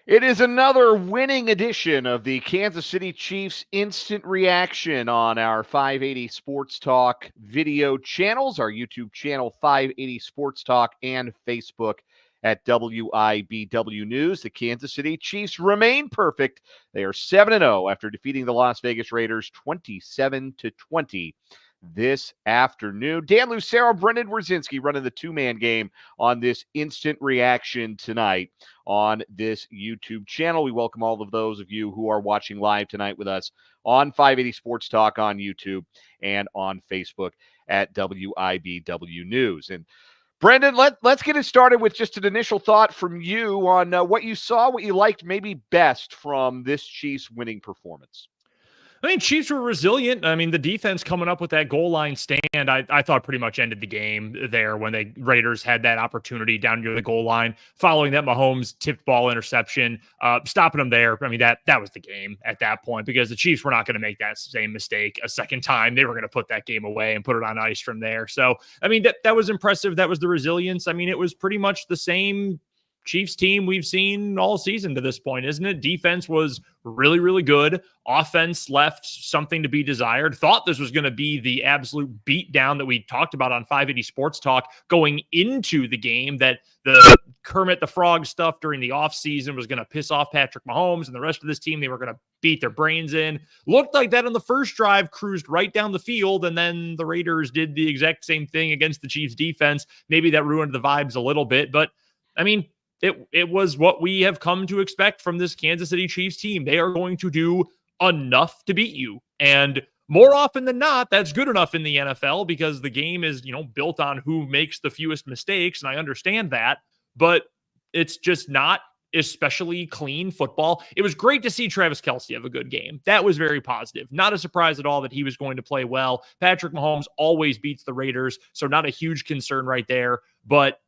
It is another winning edition of the Kansas City Chiefs Instant Reaction on our 580 Sports Talk video channels, our YouTube channel 580 Sports Talk, and Facebook at WIBW News. The Kansas City Chiefs remain perfect. They are 7-0 after defeating the Las Vegas Raiders 27-20 this afternoon. Dan Lucero, Brendan Dzwierzynski running the two-man game on this instant reaction tonight on this YouTube channel. We welcome all of those of you who are watching live tonight with us on 580 Sports Talk on YouTube and on Facebook at WIBW News. And Brendan, let's get it started with just an initial thought from you on what you saw, what you liked maybe best from this Chiefs winning performance. I mean, Chiefs were resilient. I mean, the defense coming up with that goal line stand, I thought pretty much ended the game there when the Raiders had that opportunity down near the goal line. Following that Mahomes tipped ball interception, stopping them there. I mean, that was the game at that point because the Chiefs were not going to make that same mistake a second time. They were going to put that game away and put it on ice from there. So, I mean, that was impressive. That was the resilience. I mean, it was pretty much the same Chiefs team we've seen all season to this point, isn't it? Defense was really, really good. Offense left something to be desired. Thought this was going to be the absolute beatdown that we talked about on 580 Sports Talk going into the game, that the Kermit the Frog stuff during the offseason was going to piss off Patrick Mahomes and the rest of this team. They were going to beat their brains in. Looked like that on the first drive, cruised right down the field, and then the Raiders did the exact same thing against the Chiefs defense. Maybe that ruined the vibes a little bit, but I mean, It was what we have come to expect from this Kansas City Chiefs team. They are going to do enough to beat you. And more often than not, that's good enough in the NFL because the game is, built on who makes the fewest mistakes. And I understand that, but it's just not especially clean football. It was great to see Travis Kelce have a good game. That was very positive. Not a surprise at all that he was going to play well. Patrick Mahomes always beats the Raiders, so not a huge concern right there. But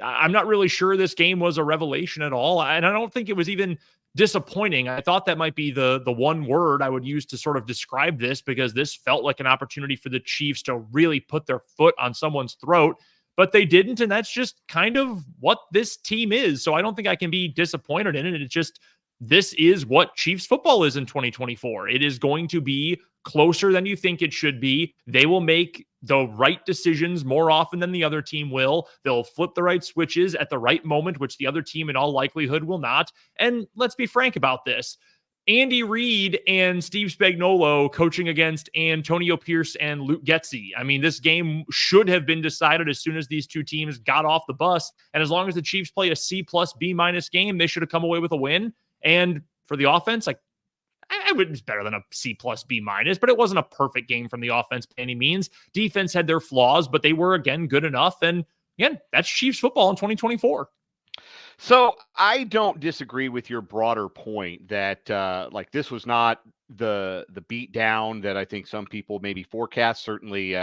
I'm not really sure this game was a revelation at all. And I don't think it was even disappointing. I thought that might be the one word I would use to sort of describe this, because this felt like an opportunity for the Chiefs to really put their foot on someone's throat, but they didn't. And that's just kind of what this team is. So I don't think I can be disappointed in it. It's just, this is what Chiefs football is in 2024. It is going to be closer than you think it should be. They will make the right decisions more often than the other team will. They'll flip the right switches at the right moment, which the other team in all likelihood will not. And let's be frank about this. Andy Reid and Steve Spagnuolo coaching against Antonio Pierce and Luke Getsy. I mean, this game should have been decided as soon as these two teams got off the bus. And as long as the Chiefs play a C+ B- game, they should have come away with a win. And for the offense, it was better than a C+ B-, but it wasn't a perfect game from the offense by any means. Defense had their flaws, but they were, again, good enough. And again, that's Chiefs football in 2024. So I don't disagree with your broader point that this was not the beat down that I think some people maybe forecast. Certainly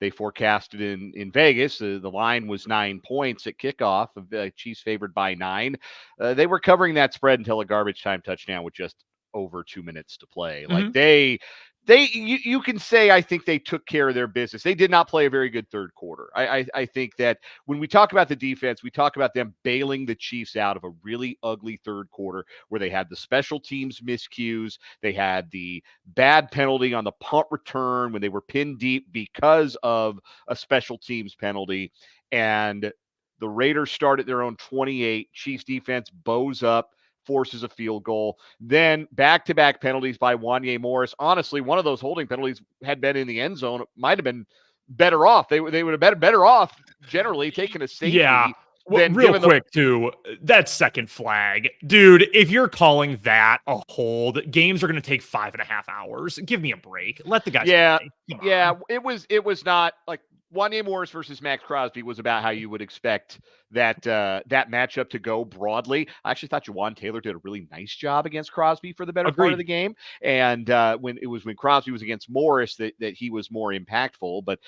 they forecasted in Vegas. The line was 9 points at kickoff, Chiefs favored by 9. They were covering that spread until a garbage time touchdown with just over 2 minutes to play. Mm-hmm. You can say, I think they took care of their business. They did not play a very good third quarter. I think that when we talk about the defense, we talk about them bailing the Chiefs out of a really ugly third quarter where they had the special teams miscues. They had the bad penalty on the punt return when they were pinned deep because of a special teams penalty. And the Raiders start at their own 28. Chiefs defense bows up, forces a field goal. Then back-to-back penalties by Wanya Morris. Honestly, one of those holding penalties had been in the end zone. It might have been better off. They would have been better off generally taking a safety. Yeah. Well, real quick, too, that second flag. Dude, if you're calling that a hold, games are going to take 5.5 hours. Give me a break. Let the guys play. Yeah, it was not like Wanya Morris versus Max Crosby was about how you would expect that matchup to go broadly. I actually thought Juwan Taylor did a really nice job against Crosby for the better part of the game. And when Crosby was against Morris that he was more impactful. But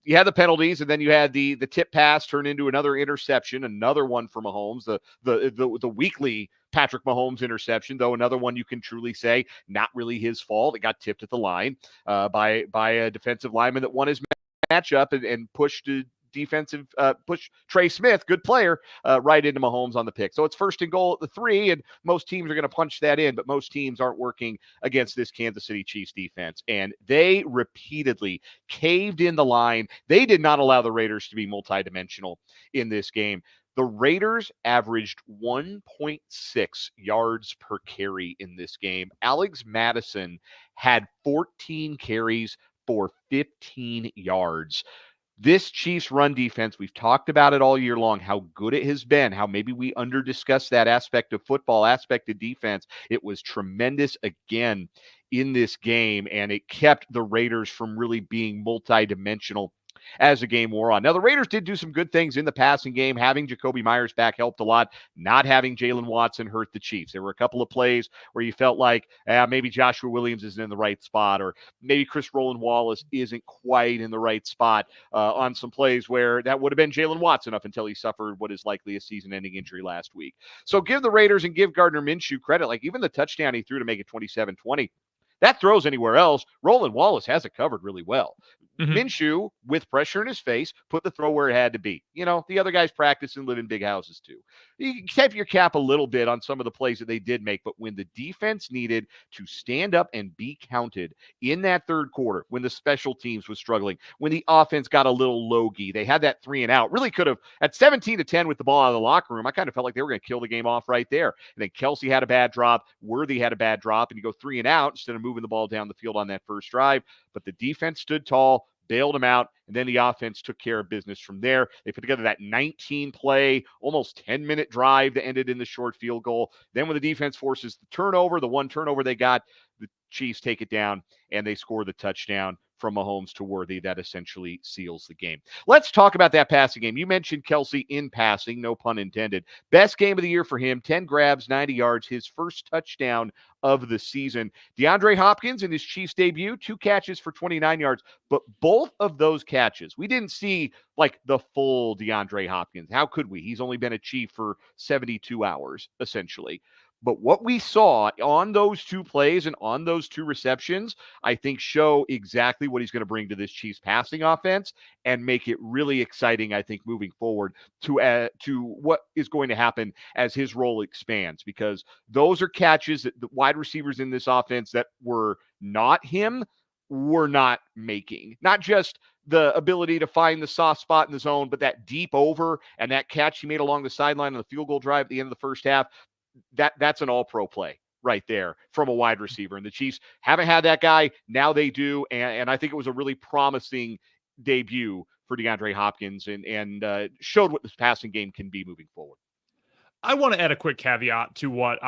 you had the penalties, and then you had the tip pass turn into another interception, another one for Mahomes, the weekly Patrick Mahomes interception, though another one you can truly say not really his fault. It got tipped at the line by a defensive lineman that won his matchup and pushed defensive push Trey Smith, good player, right into Mahomes on the pick. So it's 1st and goal at the 3, and most teams are going to punch that in, but most teams aren't working against this Kansas City Chiefs defense. And they repeatedly caved in the line. They did not allow the Raiders to be multidimensional in this game. The Raiders averaged 1.6 yards per carry in this game. Alex Madison had 14 carries for 15 yards. This Chiefs run defense, we've talked about it all year long, how good it has been, how maybe we under-discussed that aspect of football, aspect of defense. It was tremendous again in this game, and it kept the Raiders from really being multidimensional as the game wore on. Now, the Raiders did do some good things in the passing game. Having Jacoby Myers back helped a lot. Not having Jalen Watson hurt the Chiefs. There were a couple of plays where you felt like maybe Joshua Williams isn't in the right spot, or maybe Chris Roland Wallace isn't quite in the right spot on some plays where that would have been Jalen Watson up until he suffered what is likely a season-ending injury last week. So give the Raiders and give Gardner Minshew credit. Like, even the touchdown he threw to make it 27-20, that throws anywhere else, Roland Wallace has it covered really well. Mm-hmm. Minshew, with pressure in his face, put the throw where it had to be. You know, the other guys practice and live in big houses too. You can tip your cap a little bit on some of the plays that they did make, but when the defense needed to stand up and be counted in that third quarter, when the special teams was struggling, when the offense got a little logy, they had that 3 and out, really could have, at 17-10 with the ball out of the locker room, I kind of felt like they were going to kill the game off right there. And then Kelce had a bad drop, Worthy had a bad drop, and you go 3 and out instead of moving the ball down the field on that first drive. But the defense stood tall, bailed them out, and then the offense took care of business from there. They put together that 19-play, almost 10-minute drive that ended in the short field goal. Then when the defense forces the turnover, the one turnover they got, the Chiefs take it down, and they score the touchdown from Mahomes to Worthy. That essentially seals the game. Let's talk about that passing game. You mentioned Kelce in passing, no pun intended. Best game of the year for him, 10 grabs, 90 yards, his first touchdown of the season. DeAndre Hopkins in his Chiefs debut, 2 catches for 29 yards, but both of those catches, we didn't see like the full DeAndre Hopkins. How could we? He's only been a Chief for 72 hours, essentially. But what we saw on those 2 plays and on those 2 receptions, I think show exactly what he's going to bring to this Chiefs passing offense and make it really exciting, I think, moving forward to what is going to happen as his role expands, because those are catches that the wide receivers in this offense that were not him were not making. Not just the ability to find the soft spot in the zone, but that deep over and that catch he made along the sideline on the field goal drive at the end of the first half. That's an all-pro play right there from a wide receiver. And the Chiefs haven't had that guy. Now they do. And I think it was a really promising debut for DeAndre Hopkins and showed what this passing game can be moving forward. I want to add a quick caveat to what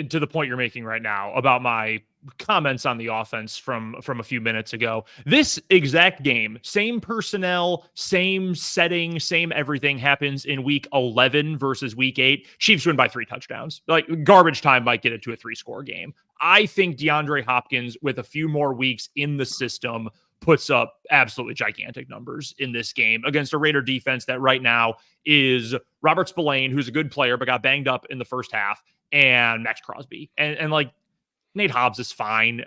to the point you're making right now about my comments on the offense from a few minutes ago. This exact game, same personnel, same setting, same everything, happens in week 11 versus week 8. Chiefs win by 3 touchdowns. Like, garbage time might get it to a 3-score game. I think DeAndre Hopkins, with a few more weeks in the system, puts up absolutely gigantic numbers in this game against a Raider defense that right now is Robert Spillane, who's a good player but got banged up in the first half, and Max Crosby. And like, Nate Hobbs is fine.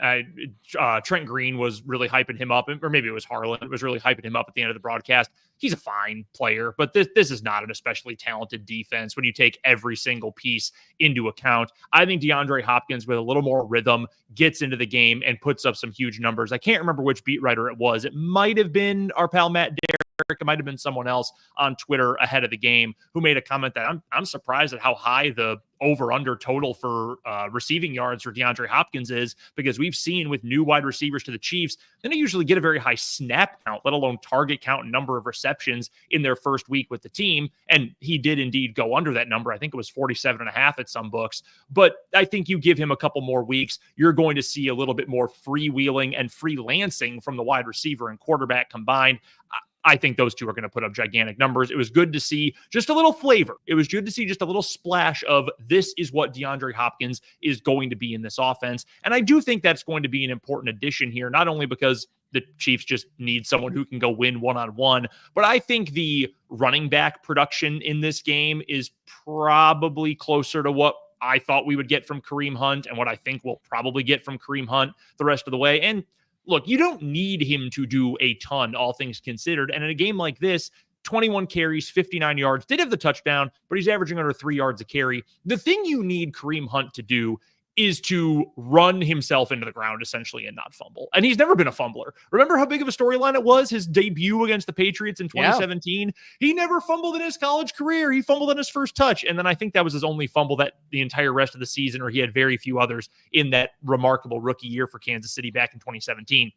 Trent Green was really hyping him up, or maybe it was Harlan was really hyping him up at the end of the broadcast. He's a fine player, but this is not an especially talented defense when you take every single piece into account. I think DeAndre Hopkins, with a little more rhythm, gets into the game and puts up some huge numbers. I can't remember which beat writer it was. It might have been our pal Matt Derrick. It might have been someone else on Twitter ahead of the game who made a comment that I'm surprised at how high the over-under total for receiving yards for DeAndre Hopkins is, because we've seen with new wide receivers to the Chiefs, they don't usually get a very high snap count, let alone target count and number of receptions in their first week with the team. And he did indeed go under that number. I think it was 47.5 at some books. But I think you give him a couple more weeks, you're going to see a little bit more freewheeling and freelancing from the wide receiver and quarterback combined. I think those two are going to put up gigantic numbers. It was good to see just a little flavor. It was good to see just a little splash of this is what DeAndre Hopkins is going to be in this offense. And I do think that's going to be an important addition here, not only because the Chiefs just need someone who can go win one-on-one, but I think the running back production in this game is probably closer to what I thought we would get from Kareem Hunt and what I think we'll probably get from Kareem Hunt the rest of the way. And look, you don't need him to do a ton, all things considered. And in a game like this, 21 carries, 59 yards, did have the touchdown, but he's averaging under 3 yards a carry. The thing you need Kareem Hunt to do is to run himself into the ground essentially and not fumble. And he's never been a fumbler. Remember how big of a storyline it was, his debut against the Patriots in 2017? Yeah. He never fumbled in his college career. He fumbled on his first touch. And then I think that was his only fumble that the entire rest of the season, or he had very few others in that remarkable rookie year for Kansas City back in 2017.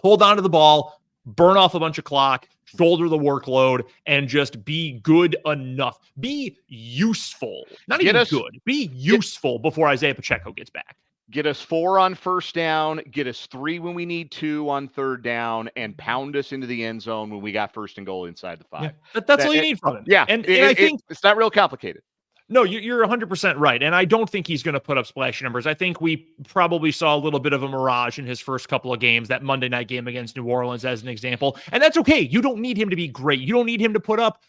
Hold on to the ball, burn off a bunch of clock, shoulder the workload, and just be good enough. Be useful. Not even good. Be useful before Isaiah Pacheco gets back. Get us 4 on first down, get us 3 when we need 2 on third down, and pound us into the end zone when we got first and goal inside the 5. Yeah, that's all you need from him. Yeah, and I think it's not real complicated. No, you're 100% right. And I don't think he's going to put up splashy numbers. I think we probably saw a little bit of a mirage in his first couple of games, that Monday night game against New Orleans as an example. And that's okay. You don't need him to be great. You don't need him to put up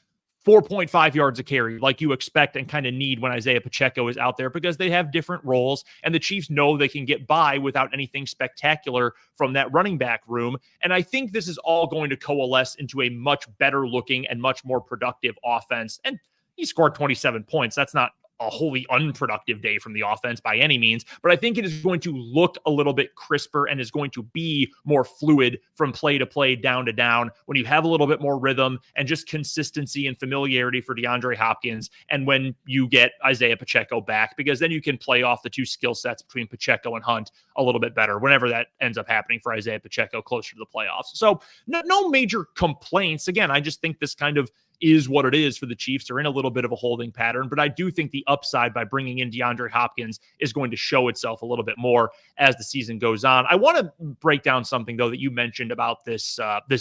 4.5 yards a carry like you expect and kind of need when Isaiah Pacheco is out there, because they have different roles and the Chiefs know they can get by without anything spectacular from that running back room. And I think this is all going to coalesce into a much better looking and much more productive offense. And he scored 27 points. That's not a wholly unproductive day from the offense by any means, but I think it is going to look a little bit crisper and is going to be more fluid from play to play, down to down, when you have a little bit more rhythm and just consistency and familiarity for DeAndre Hopkins. And when you get Isaiah Pacheco back, because then you can play off the two skill sets between Pacheco and Hunt a little bit better whenever that ends up happening for Isaiah Pacheco closer to the playoffs. So no major complaints. Again, I just think this kind of is what it is for the Chiefs. They're in a little bit of a holding pattern, but I do think the upside by bringing in DeAndre Hopkins is going to show itself a little bit more as the season goes on. I want to break down something, though, that you mentioned about this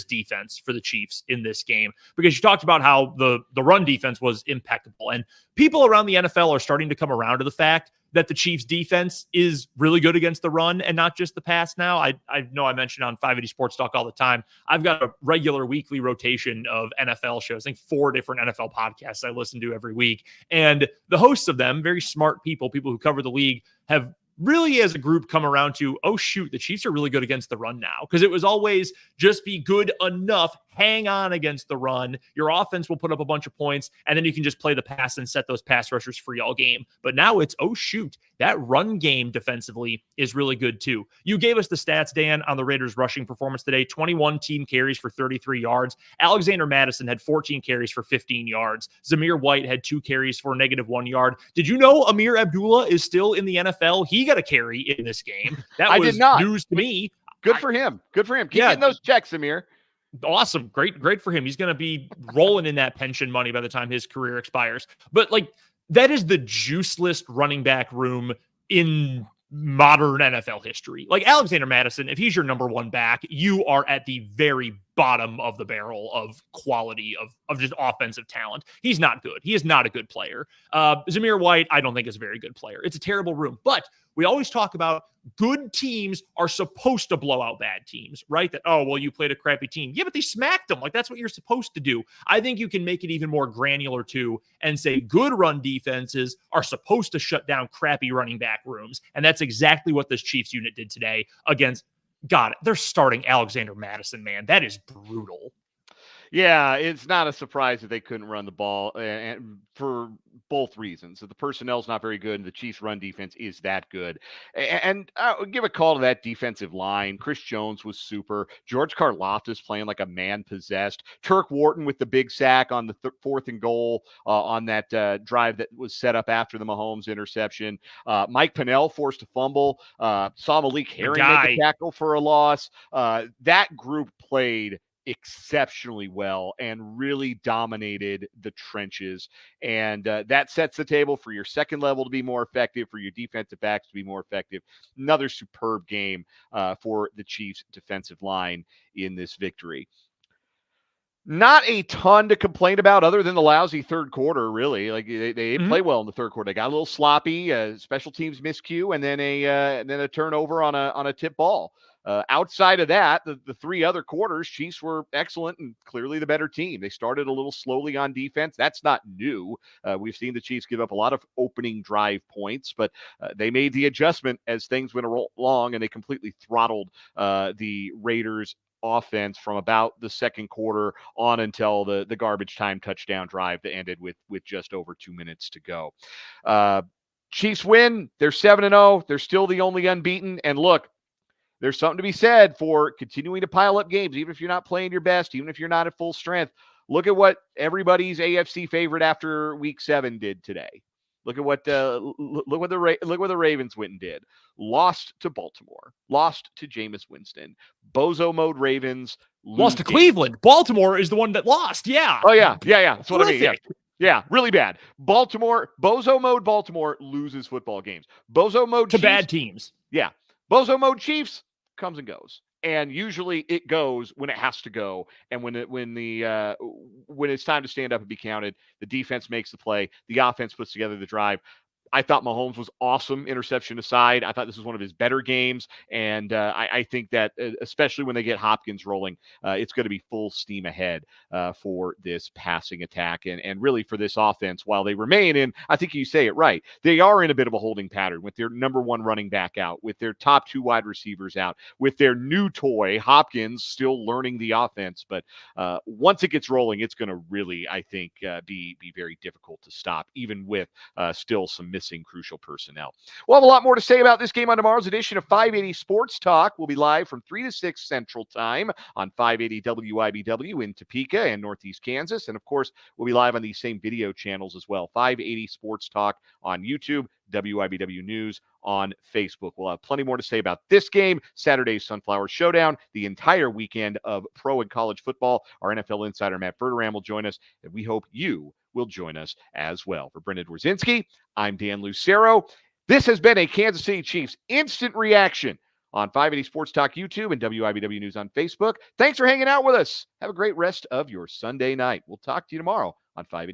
defense for the Chiefs in this game, because you talked about how the run defense was impeccable, and people around the NFL are starting to come around to the fact that the Chiefs defense is really good against the run and not just the pass now. I know I mentioned on 580 Sports Talk all the time, I've got a regular weekly rotation of NFL shows, I think 4 different NFL podcasts I listen to every week. And the hosts of them, very smart people who cover the league, have really as a group come around to, oh shoot, the Chiefs are really good against the run now. Because it was always just be good enough, hang on against the run. Your offense will put up a bunch of points, and then you can just play the pass and set those pass rushers free all game. But now it's, oh shoot, that run game defensively is really good too. You gave us the stats, Dan, on the Raiders rushing performance today. 21 team carries for 33 yards. Alexander Mattison had 14 carries for 15 yards. Zamir White had 2 carries for -1 yard. Did you know Amir Abdullah is still in the NFL? He got a carry in this game. That was news to me. Good for him. Keep getting those checks, Amir. Awesome. Great for him. He's going to be rolling in that pension money by the time his career expires. But that is the juiceless running back room in modern NFL history. Alexander Mattison, if he's your number 1 back, you are at the very bottom of the barrel of quality of just offensive talent. He's not good. He is not a good player. Zamir White, I don't think is a very good player. It's a terrible room. But we always talk about good teams are supposed to blow out bad teams, right? That, oh, well, you played a crappy team. Yeah, but they smacked them. That's what you're supposed to do. I think you can make it even more granular too and say good run defenses are supposed to shut down crappy running back rooms. And that's exactly what this Chiefs unit did today against, God, they're starting Alexander Mattison, man. That is brutal. Yeah, it's not a surprise that they couldn't run the ball, and for both reasons. The personnel's not very good, and the Chiefs' run defense is that good. And I'll give a call to that defensive line. Chris Jones was super. George Karlaftis playing like a man possessed. Turk Wharton with the big sack on the 4th and goal on that drive that was set up after the Mahomes interception. Mike Pennell forced a fumble. Saw Malik Herring make a tackle for a loss. That group played exceptionally well and really dominated the trenches. And that sets the table for your second level to be more effective, for your defensive backs to be more effective. Another superb game for the Chiefs defensive line in this victory. Not a ton to complain about other than the lousy third quarter, really. They didn't play well in the third quarter. They got a little sloppy, special teams miscue, and then a turnover on a tip ball. Outside of that, the 3 other quarters, Chiefs were excellent and clearly the better team. They started a little slowly on defense. That's not new. We've seen the Chiefs give up a lot of opening drive points, but they made the adjustment as things went along, and they completely throttled the Raiders offense from about the second quarter on until the garbage time touchdown drive that ended with just over 2 minutes to go. Chiefs win. They're 7-0. They're still the only unbeaten. And look, there's something to be said for continuing to pile up games, even if you're not playing your best, even if you're not at full strength. Look at what everybody's AFC favorite after Week 7 did today. Look at what the Ravens went and did. Lost to Baltimore. Lost to Jameis Winston. Bozo mode Ravens. Lost to games. Cleveland. Baltimore is the one that lost. Yeah. Oh, yeah. That's what I mean. Yeah, really bad. Baltimore, Bozo mode Baltimore loses football games. Bozo mode to Chiefs, bad teams. Yeah. Bozo mode Chiefs comes and goes. And usually it goes when it has to go. And when it's time to stand up and be counted, the defense makes the play. The offense puts together the drive. I thought Mahomes was awesome, interception aside. I thought this was one of his better games. And I think that, especially when they get Hopkins rolling, it's going to be full steam ahead for this passing attack and really for this offense while they remain in, I think you say it right, they are in a bit of a holding pattern with their number one running back out, with their top two wide receivers out, with their new toy, Hopkins, still learning the offense. But once it gets rolling, it's going to really, I think, be very difficult to stop, even with still some missing crucial personnel. We'll have a lot more to say about this game on tomorrow's edition of 580 Sports Talk. We'll be live from 3 to 6 Central Time on 580 WIBW in Topeka and Northeast Kansas. And, of course, we'll be live on these same video channels as well. 580 Sports Talk on YouTube, WIBW News on Facebook. We'll have plenty more to say about this game, Saturday's Sunflower Showdown, the entire weekend of pro and college football. Our NFL insider, Matt Verderam, will join us, and we hope you will join us as well. For Brendan Dzwierzynski, I'm Dan Lucero. This has been a Kansas City Chiefs Instant Reaction on 580 Sports Talk YouTube and WIBW News on Facebook. Thanks for hanging out with us. Have a great rest of your Sunday night. We'll talk to you tomorrow on 580.